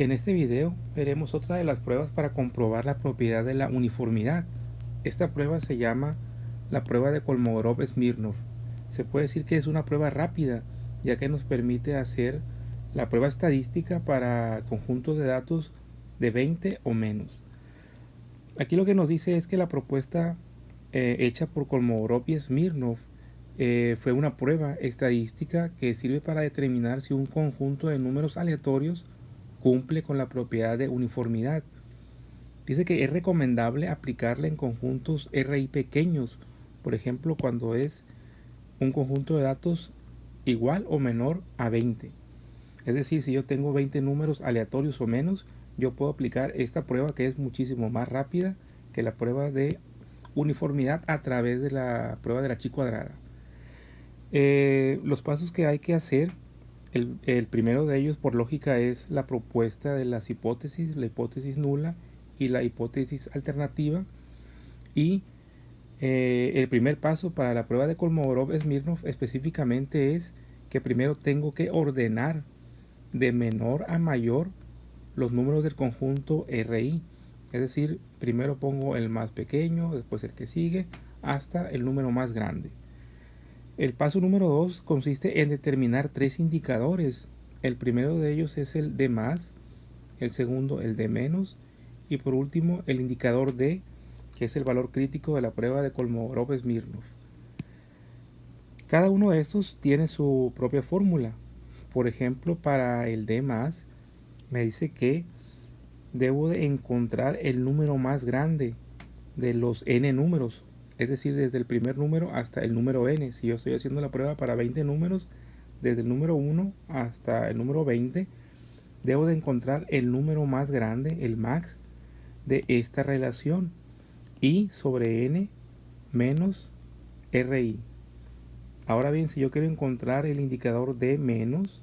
En este video veremos otra de las pruebas para comprobar la propiedad de la uniformidad. Esta prueba se llama la prueba de Kolmogorov-Smirnov. Se puede decir que es una prueba rápida, ya que nos permite hacer la prueba estadística para conjuntos de datos de 20 o menos. Aquí lo que nos dice es que la propuesta hecha por Kolmogorov y Smirnov fue una prueba estadística que sirve para determinar si un conjunto de números aleatorios cumple con la propiedad de uniformidad. Dice que es recomendable aplicarla en conjuntos RI pequeños, por ejemplo, cuando es un conjunto de datos igual o menor a 20. Es decir, si yo tengo 20 números aleatorios o menos, yo puedo aplicar esta prueba que es muchísimo más rápida que la prueba de uniformidad a través de la prueba de la chi cuadrada. Los pasos que hay que hacer, el primero de ellos por lógica es la propuesta de las hipótesis, la hipótesis nula y la hipótesis alternativa. Y el primer paso para la prueba de Kolmogorov-Smirnov específicamente es que primero tengo que ordenar de menor a mayor los números del conjunto RI. Es decir, primero pongo el más pequeño, después el que sigue, hasta el número más grande. El paso número 2 consiste en determinar tres indicadores. El primero de ellos es el de más, el segundo el de menos y por último el indicador D, que es el valor crítico de la prueba de Kolmogorov-Smirnov. Cada uno de estos tiene su propia fórmula. Por ejemplo, para el D más, me dice que debo de encontrar el número más grande de los n números, es decir, desde el primer número hasta el número n. Si yo estoy haciendo la prueba para 20 números, desde el número 1 hasta el número 20, debo de encontrar el número más grande, el max, de esta relación, i sobre n menos ri. Ahora bien, si yo quiero encontrar el indicador de menos,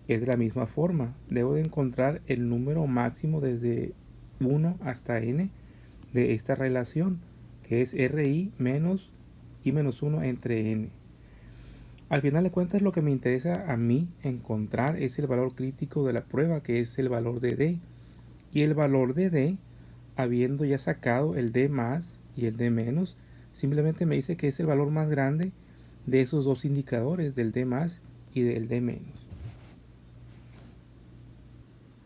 es de la misma forma. Debo de encontrar el número máximo desde 1 hasta n de esta relación, que es ri menos i menos 1 entre n. Al final de cuentas, lo que me interesa a mí encontrar es el valor crítico de la prueba, que es el valor de d. Y el valor de d, habiendo ya sacado el d más y el d menos, simplemente me dice que es el valor más grande de esos dos indicadores, del d más y del d menos.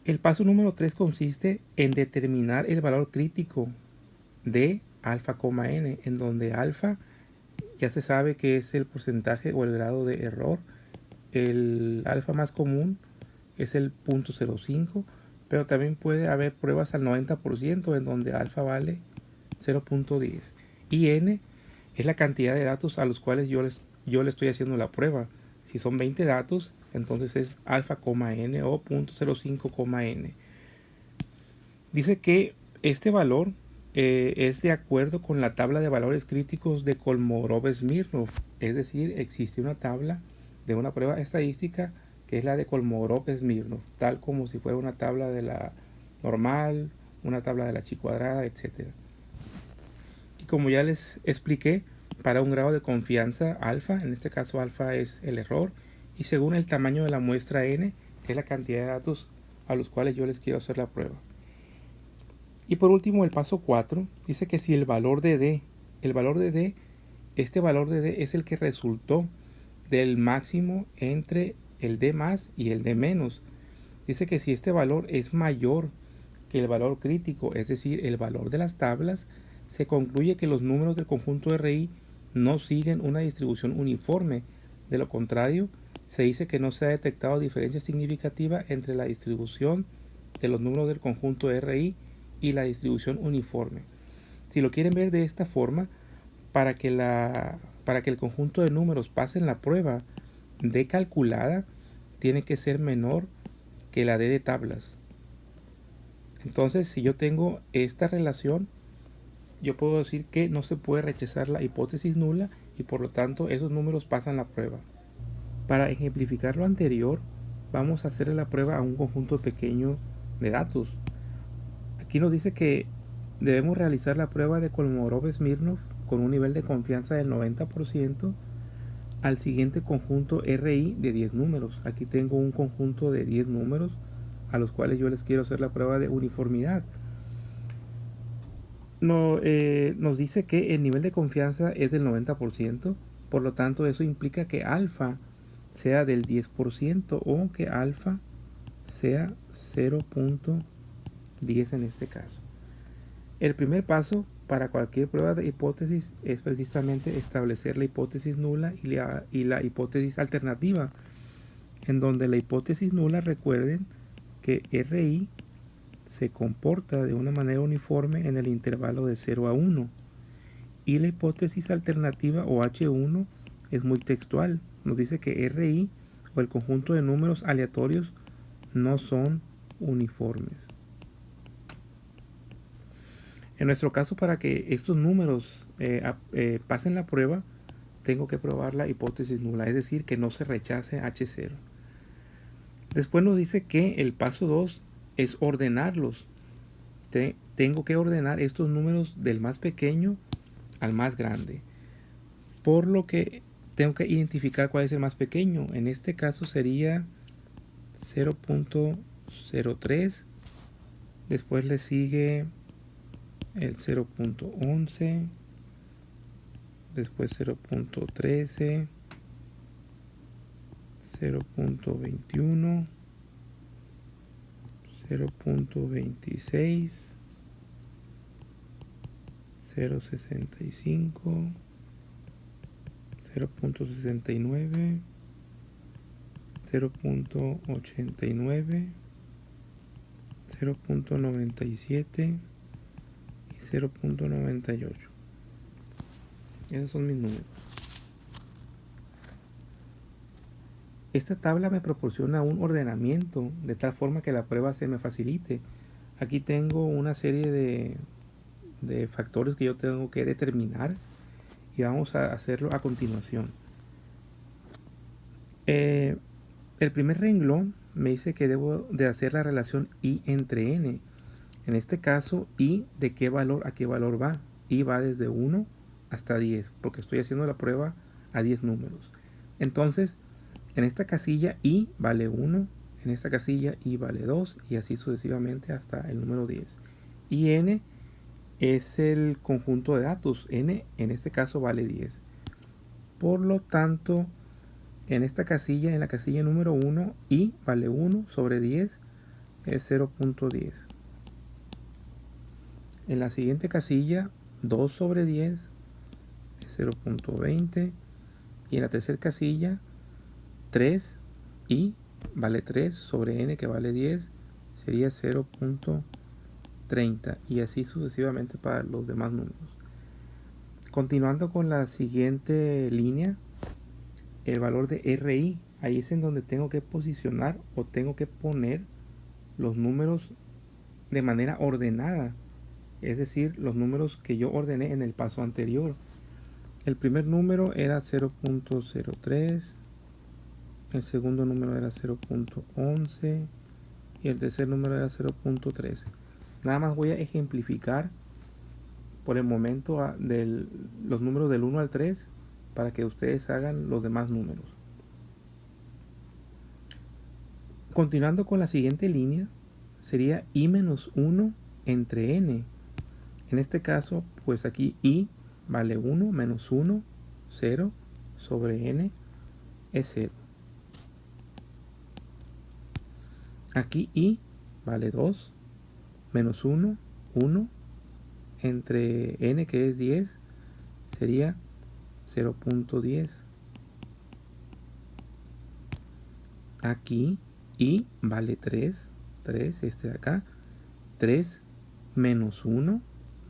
El paso número 3 consiste en determinar el valor crítico de alfa, n, en donde alfa ya se sabe que es el porcentaje o el grado de error. El alfa más común es el 0.05, pero también puede haber pruebas al 90% en donde alfa vale 0.10. Y n es la cantidad de datos a los cuales yo le estoy haciendo la prueba. Si son 20 datos, entonces es alfa, n o 0.05, n. Dice que este valor es de acuerdo con la tabla de valores críticos de Kolmogorov-Smirnov. Es decir, existe una tabla de una prueba estadística que es la de Kolmogorov-Smirnov, tal como si fuera una tabla de la normal, una tabla de la chi cuadrada, etc. Y como ya les expliqué, para un grado de confianza alfa, en este caso alfa es el error, y según el tamaño de la muestra n, es la cantidad de datos a los cuales yo les quiero hacer la prueba. Y por último, el paso 4 dice que si el valor de d, este valor de d es el que resultó del máximo entre el d más y el d menos. Dice que si este valor es mayor que el valor crítico, es decir, el valor de las tablas, se concluye que los números del conjunto RI no siguen una distribución uniforme. De lo contrario, se dice que no se ha detectado diferencia significativa entre la distribución de los números del conjunto RI y la distribución uniforme. Si lo quieren ver de esta forma, para que el conjunto de números pase en la prueba D calculada, tiene que ser menor que la D de tablas. Entonces, si yo tengo esta relación, yo puedo decir que no se puede rechazar la hipótesis nula y por lo tanto esos números pasan la prueba. Para ejemplificar lo anterior, vamos a hacer la prueba a un conjunto pequeño de datos. Aquí nos dice que debemos realizar la prueba de Kolmogorov-Smirnov con un nivel de confianza del 90% al siguiente conjunto RI de 10 números. Aquí tengo un conjunto de 10 números a los cuales yo les quiero hacer la prueba de uniformidad. Nos dice que el nivel de confianza es del 90%, por lo tanto eso implica que alfa sea del 10% o que alfa sea 0.10 en este caso. El primer paso para cualquier prueba de hipótesis es precisamente establecer la hipótesis nula y la hipótesis alternativa, en donde la hipótesis nula, recuerden que RI se comporta de una manera uniforme en el intervalo de 0 a 1, y la hipótesis alternativa o H1 es muy textual, nos dice que RI o el conjunto de números aleatorios no son uniformes. En nuestro caso, para que estos números pasen la prueba, tengo que probar la hipótesis nula, es decir, que no se rechace H0. Después nos dice que el paso 2 es ordenarlos. Tengo que ordenar estos números del más pequeño al más grande, por lo que tengo que identificar cuál es el más pequeño. En este caso sería 0.03, después le sigue el 0.11, después 0.13, 0.21, 0.26, 0.65, 0.69, 0.89, 0.97 y 0.98. Esos son mis números. Esta tabla me proporciona un ordenamiento de tal forma que la prueba se me facilite. Aquí tengo una serie de factores que yo tengo que determinar y vamos a hacerlo a continuación. El primer renglón me dice que debo de hacer la relación I entre N. En este caso, I de qué valor a qué valor va. I va desde 1 hasta 10, porque estoy haciendo la prueba a 10 números. Entonces, en esta casilla I vale 1, en esta casilla I vale 2 y así sucesivamente hasta el número 10. Y N es el conjunto de datos. N en este caso vale 10. Por lo tanto, en esta casilla, en la casilla número 1, I vale 1 sobre 10 es 0.10. En la siguiente casilla, 2 sobre 10 es 0.20. Y en la tercera casilla, 3 I vale 3 sobre N que vale 10 sería 0.30 y así sucesivamente para los demás números. Continuando con la siguiente línea, el valor de RI, ahí es en donde tengo que posicionar o tengo que poner los números de manera ordenada, es decir, los números que yo ordené en el paso anterior. El primer número era 0.03, el segundo número era 0.11 y el tercer número era 0.13. Nada más voy a ejemplificar por el momento los números del 1 al 3 para que ustedes hagan los demás números. Continuando con la siguiente línea, sería I menos 1 entre N. En este caso, pues aquí I vale 1 menos 1, 0 sobre N es 0. Aquí I vale 2 menos 1, 1 entre N que es 10 sería 0.10. Aquí I vale 3, 3 este de acá, 3 menos 1,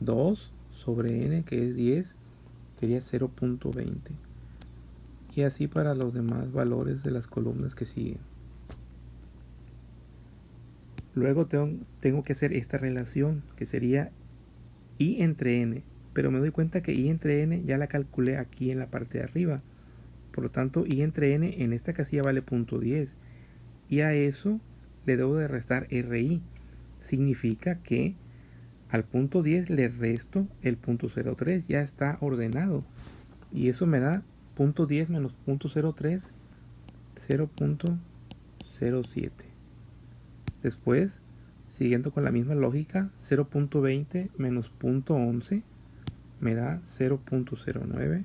2 sobre N que es 10 sería 0.20. Y así para los demás valores de las columnas que siguen. Luego tengo que hacer esta relación que sería I entre N, pero me doy cuenta que I entre N ya la calculé aquí en la parte de arriba. Por lo tanto, I entre N en esta casilla vale 0.10 y a eso le debo de restar RI. Significa que al 0.10 le resto el 0.03, ya está ordenado y eso me da 0.10 menos 0.03, 0.07. Después, siguiendo con la misma lógica, 0.20 menos 0.11 me da 0.09.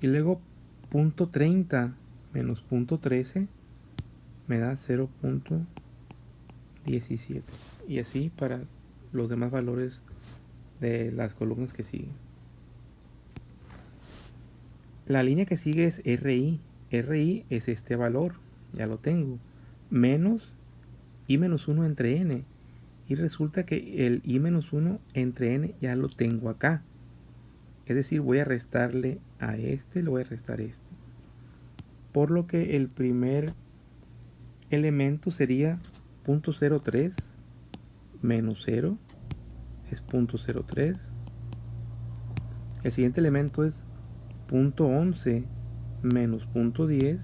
Y luego 0.30 menos 0.13 me da 0.17. Y así para los demás valores de las columnas que siguen. La línea que sigue es RI. RI es este valor, ya lo tengo. Menos I menos 1 entre N. Y resulta que el I menos 1 entre N ya lo tengo acá. Es decir, voy a restarle a este, le voy a restar este. Por lo que el primer elemento sería 0.03 menos 0 es 0.03. El siguiente elemento es 0.11 menos 0.10,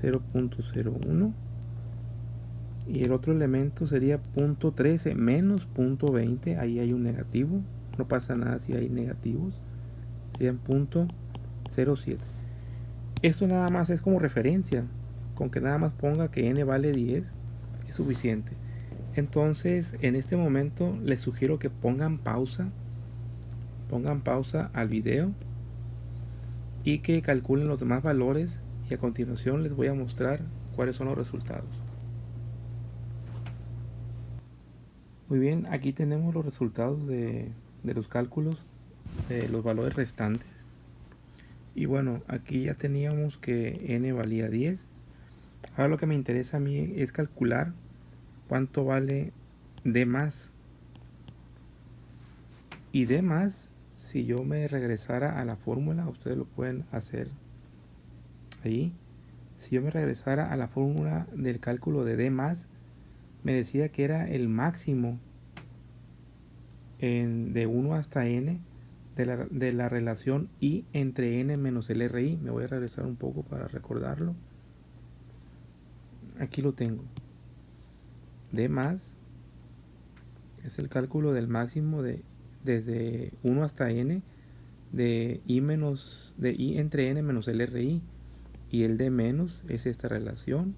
0.01. Y el otro elemento sería 0.13 menos 0.20. Ahí hay un negativo. No pasa nada si hay negativos. Serían 0.07. Esto nada más es como referencia. Con que nada más ponga que n vale 10 es suficiente. Entonces, en este momento les sugiero que pongan pausa al video y que calculen los demás valores, y a continuación les voy a mostrar cuáles son los resultados. Muy bien, aquí tenemos los resultados de los cálculos de los valores restantes. Y bueno, aquí ya teníamos que n valía 10. Ahora lo que me interesa a mí es calcular cuánto vale d más. Y d más, si yo me regresara a la fórmula, ustedes lo pueden hacer ahí. Si yo me regresara a la fórmula del cálculo de d más, me decía que era el máximo de 1 hasta n de la relación I entre n menos el RI. Me voy a regresar un poco para recordarlo. Aquí lo tengo. D más es el cálculo del máximo desde 1 hasta n de I entre n menos el RI. Y el D menos es esta relación.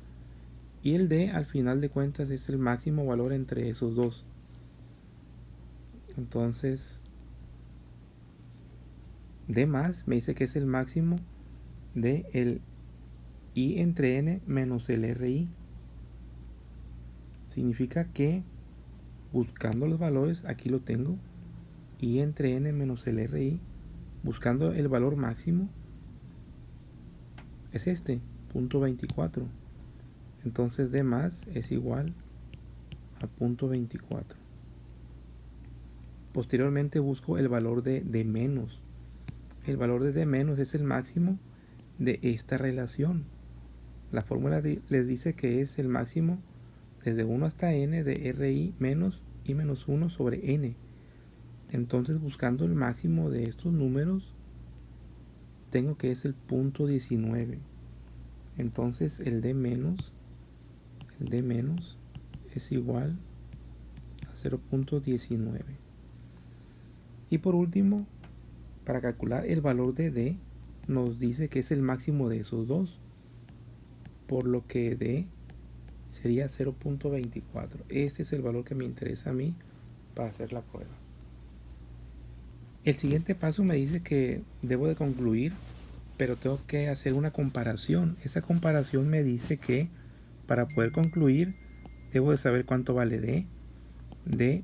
Y el D al final de cuentas es el máximo valor entre esos dos. Entonces, D más me dice que es el máximo de el I entre n menos el RI. Significa que buscando los valores, aquí lo tengo, I entre n menos el RI, buscando el valor máximo, es este, 0.24. Entonces D más es igual a 0.24. Posteriormente busco el valor de D menos. El valor de D menos es el máximo de esta relación. La fórmula les dice que es el máximo desde 1 hasta n de RI menos I menos 1 sobre n. Entonces, buscando el máximo de estos números, tengo que es el 0.19. Entonces, el D menos es igual a 0.19. Y por último, para calcular el valor de D, nos dice que es el máximo de esos dos, por lo que D sería 0.24. Este es el valor que me interesa a mí para hacer la prueba. El siguiente paso me dice que debo de concluir, pero tengo que hacer una comparación. Esa comparación me dice que para poder concluir debo de saber cuánto vale D. D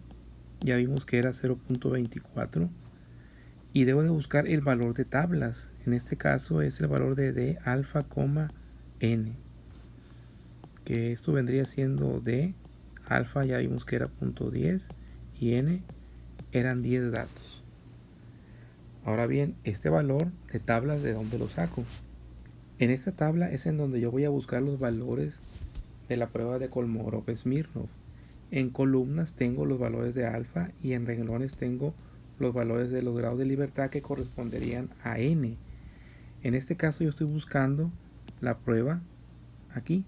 ya vimos que era 0.24. Y debo de buscar el valor de tablas. En este caso es el valor de D alfa, n. Que esto vendría siendo D alfa, ya vimos que era 0.10, y n eran 10 datos. Ahora bien, este valor de tablas, ¿de dónde lo saco? En esta tabla es en donde yo voy a buscar los valores de la prueba de Kolmogorov-Smirnov. En columnas tengo los valores de alfa y en renglones tengo los valores de los grados de libertad que corresponderían a n. En este caso yo estoy buscando la prueba aquí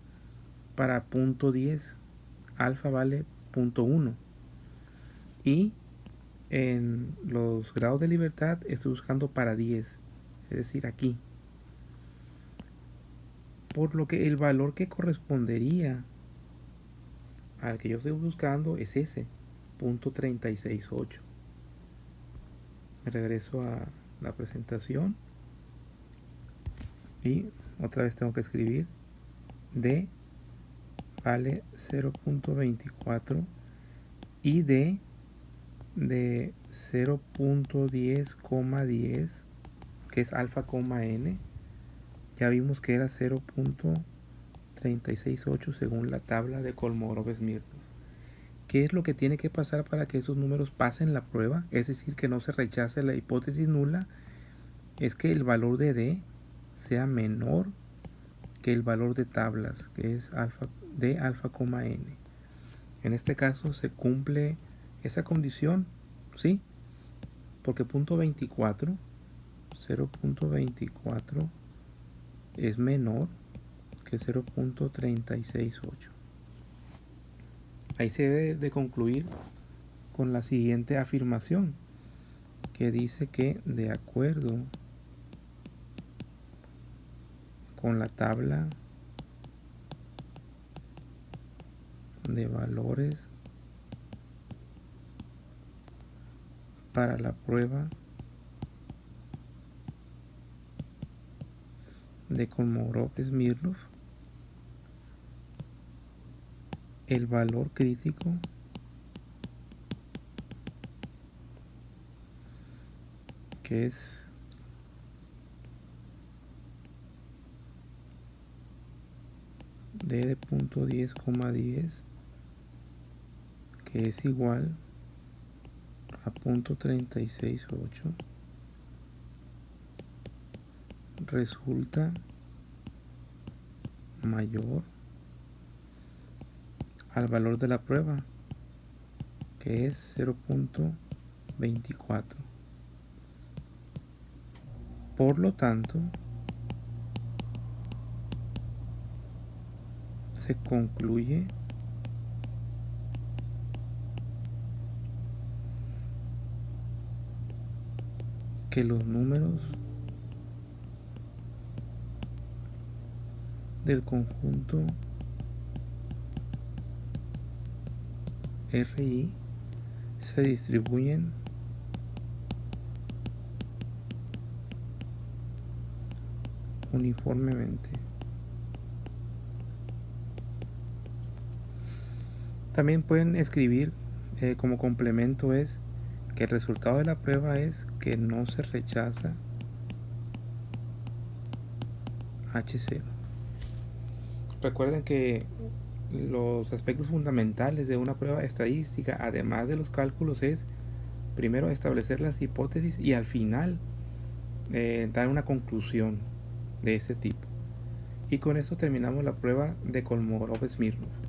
para 0.10. Alfa vale 0.1. Y en los grados de libertad estoy buscando para 10, es decir, aquí. por lo que el valor que correspondería al que yo estoy buscando es ese, 0.368. Me regreso a la presentación y otra vez tengo que escribir D vale 0.24 y D de 0.10,10, que es alfa, n, ya vimos que era 0.368 según la tabla de Kolmogorov-Smirnov. ¿Qué es lo que tiene que pasar para que esos números pasen la prueba? Es decir, que no se rechace la hipótesis nula. Es que el valor de D sea menor que el valor de tablas, que es D alfa, n. En este caso se cumple esa condición, ¿sí? Porque 0.24 es menor que 0.368. Ahí se debe de concluir con la siguiente afirmación, que dice que de acuerdo con la tabla de valores para la prueba de Kolmogorov-Smirnov, el valor crítico que es D de 0.10,10, que es igual a 0.368, resulta mayor al valor de la prueba, que es 0.24. Por lo tanto, se concluye que los números del conjunto RI se distribuyen uniformemente. También pueden escribir como complemento es que el resultado de la prueba es que no se rechaza H0. Recuerden que los aspectos fundamentales de una prueba estadística, además de los cálculos, es primero establecer las hipótesis y al final dar una conclusión de ese tipo. Y con eso terminamos la prueba de Kolmogorov-Smirnov.